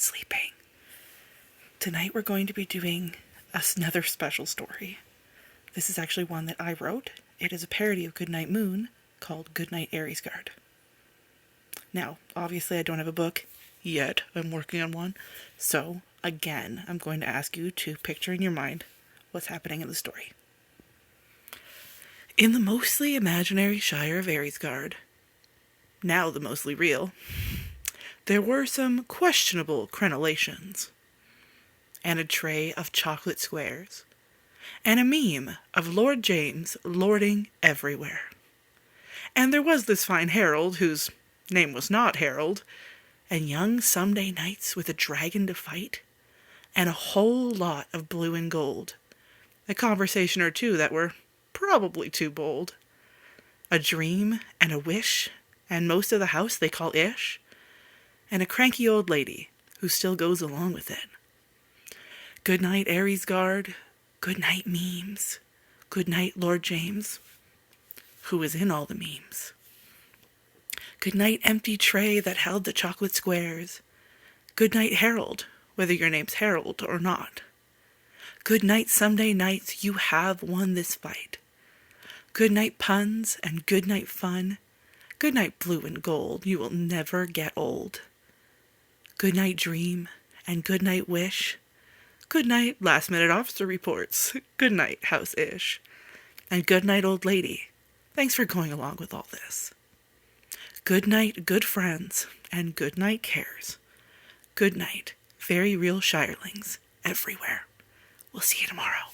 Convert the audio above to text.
sleeping. Tonight we're going to be doing another special story. This is actually one that I wrote. It is a parody of Goodnight Moon called Goodnight, Ayresgarde. Now, obviously I don't have a book yet. I'm working on one. So, again, I'm going to ask you to picture in your mind what's happening in the story. In the mostly imaginary shire of Ayresgarde, now the mostly real, there were some questionable crenellations, and a tray of chocolate squares, and a meme of Lord James lording everywhere. And there was this fine Harold, whose name was not Harold, and young someday knights with a dragon to fight, and a whole lot of blue and gold, a conversation or two that were probably too bold, a dream and a wish, and most of the house they call ish, and a cranky old lady who still goes along with it. Goodnight, Ayresgarde. Goodnight, memes. Goodnight, Lord James, who was in all the memes. Goodnight, empty tray that held the chocolate squares. Goodnight, Harold, whether your name's Harold or not. Goodnight, someday nights, you have won this fight. Goodnight, puns and goodnight, fun. Goodnight, blue and gold, you will never get old. Goodnight, dream and goodnight, wish. Goodnight, last-minute officer reports. Goodnight, house-ish. And goodnight, old lady. Thanks for going along with all this. Goodnight, good friends, and goodnight, cares. Goodnight, very real shirelings everywhere. We'll see you tomorrow.